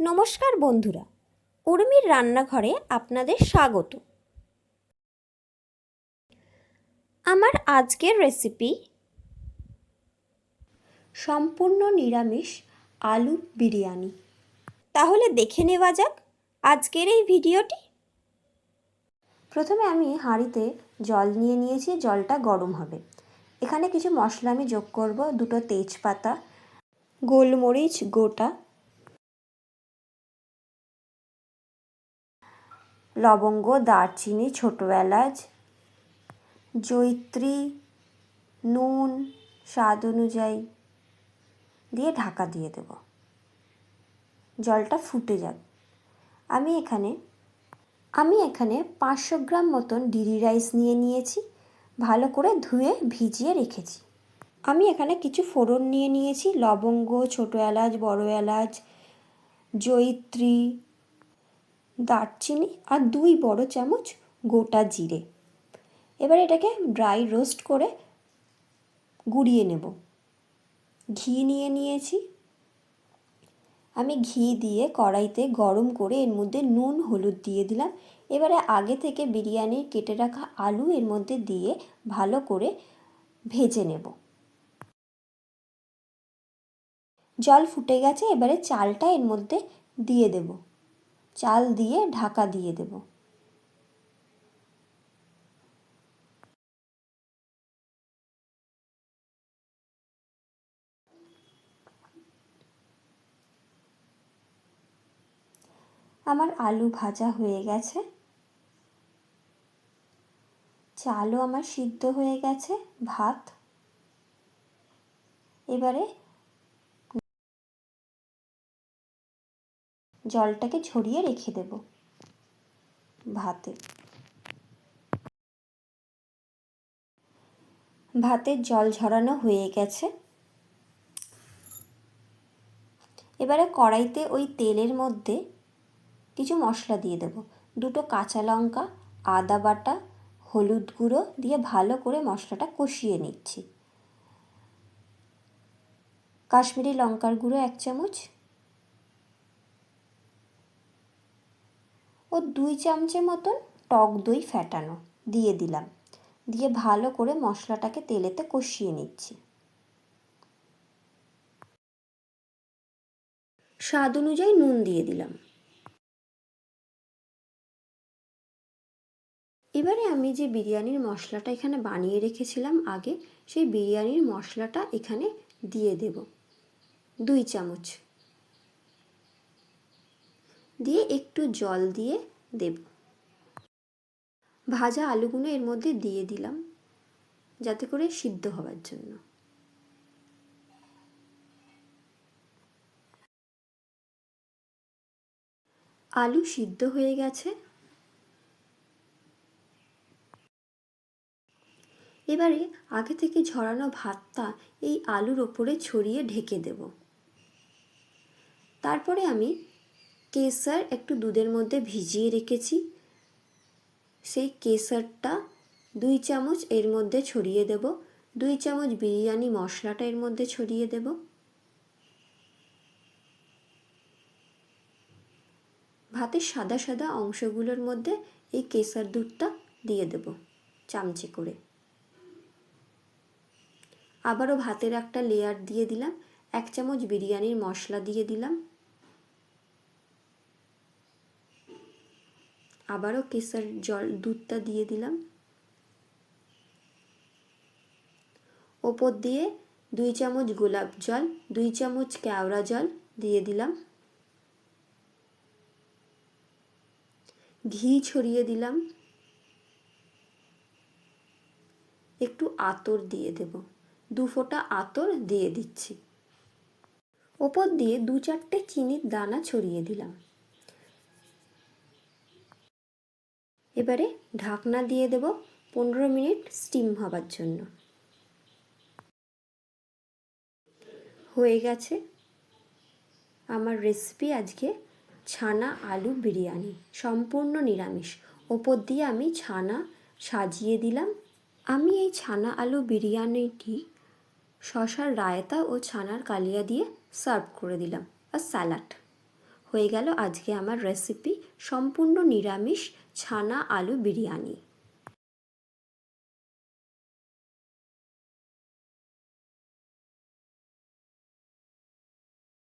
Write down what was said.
নমস্কার বন্ধুরা, উর্মির রান্নাঘরে আপনাদের স্বাগত। আমার আজকের রেসিপি সম্পূর্ণ নিরামিষ আলু বিরিয়ানি। তাহলে দেখে নেওয়া যাক আজকের এই ভিডিওটি। প্রথমে আমি হাঁড়িতে জল নিয়ে নিয়েছি, জলটা গরম হবে। এখানে কিছু মশলা আমি যোগ করব। 2টো তেজপাতা, গোলমরিচ গোটা, লবঙ্গ, দারচিনি, ছোটো এলাচ, জয়িত্রী, নুন স্বাদ অনুযায়ী দিয়ে ঢাকা দিয়ে দেব। জলটা ফুটে যাবে। আমি এখানে 500 গ্রাম মতন ডিরি রাইস নিয়ে নিয়েছি, ভালো করে ধুয়ে ভিজিয়ে রেখেছি। আমি এখানে কিছু ফোড়ন নিয়ে নিয়েছি, লবঙ্গ, ছোটো এলাচ, বড় এলাচ, জয়িত্রী, দারচিনি আর 2 বড় চামচ গোটা জিরে। এবার এটাকে ড্রাই রোস্ট করে গুঁড়িয়ে নেব। ঘি নিয়ে নিয়েছি। আমি ঘি দিয়ে কড়াইতে গরম করে এর মধ্যে নুন হলুদ দিয়ে দিলাম। এবারে আগে থেকে বিরিয়ানির কেটে রাখা আলু এর মধ্যে দিয়ে ভালো করে ভেজে নেব। জল ফুটে গেছে, এবারে চালটা এর মধ্যে দিয়ে দেব। চাল দিয়ে ঢাকা দিয়ে দেব। আমার আলু ভাজা হয়ে গেছে, চালও আমার সিদ্ধ হয়ে গেছে, ভাত। এবারে জলটাকে ঝরিয়ে রেখে দেব ভাতের জল ঝরানো হয়ে গেছে। এবারে কড়াইতে ওই তেলের মধ্যে কিছু মশলা দিয়ে দেব। 2টো কাঁচা লঙ্কা, আদা বাটা, হলুদ গুঁড়ো দিয়ে ভালো করে মশলাটা কষিয়ে নিচ্ছি। কাশ্মীরি লঙ্কার গুঁড়ো 1 চামচ ও 2 চামচের মতন টক দই ফেটানো দিয়ে দিলাম। দিয়ে ভালো করে মশলাটাকে তেলেতে কষিয়ে নিচ্ছি। স্বাদ অনুযায়ী নুন দিয়ে দিলাম। এবারে আমি যে বিরিয়ানির মশলাটা এখানে বানিয়ে রেখেছিলাম আগে, সেই বিরিয়ানির মশলাটা এখানে দিয়ে দেব। 2 চামচ দিয়ে একটু জল দিয়ে দেব। ভাজা আলুগুলো এর মধ্যে দিয়ে দিলাম যাতে করে সিদ্ধ হওয়ার জন্য। আলু সিদ্ধ হয়ে গেছে। এবারে আগে থেকে ঝরানো ভাতটা এই আলুর ওপরে ছড়িয়ে ঢেকে দেব। তারপরে আমি কেশর একটু দুধের মধ্যে ভিজিয়ে রেখেছি, সেই কেশরটা 2 চামচ এর মধ্যে ছড়িয়ে দেব। 2 চামচ বিরিয়ানি মশলাটা এর মধ্যে ছড়িয়ে দেব। ভাতের সাদা সাদা অংশগুলোর মধ্যে এই কেশর দুধটা দিয়ে দেব চামচে করে। আবারও ভাতের একটা লেয়ার দিয়ে দিলাম। 1 চামচ বিরিয়ানির মশলা দিয়ে দিলাম। আবারও কেশর দুধটা দিয়ে দিলাম। ওপর দিয়ে 2 চামচ গোলাপ জল, 2 চামচ কেওড়া জল দিয়ে দিলাম। ঘি ছড়িয়ে দিলাম। একটু আতর দিয়ে দেব। 2 ফোঁটা আতর দিয়ে দিচ্ছি। ওপর দিয়ে 2-4টে চিনির দানা ছড়িয়ে দিলাম। এবারে ঢাকনা দিয়ে দেব 15 মিনিট স্টিম হবার জন্য। হয়ে গেছে আমার রেসিপি আজকে ছানা আলু বিরিয়ানি, সম্পূর্ণ নিরামিষ। ওপর দিয়ে আমি ছানা সাজিয়ে দিলাম। আমি এই ছানা আলু বিরিয়ানিটি শসার রায়তা ও ছানার কালিয়া দিয়ে সার্ভ করে দিলাম, আর স্যালাড। হয়ে গেল আজকে আমার রেসিপি সম্পূর্ণ নিরামিষ ছানা আলু বিরিয়ানি।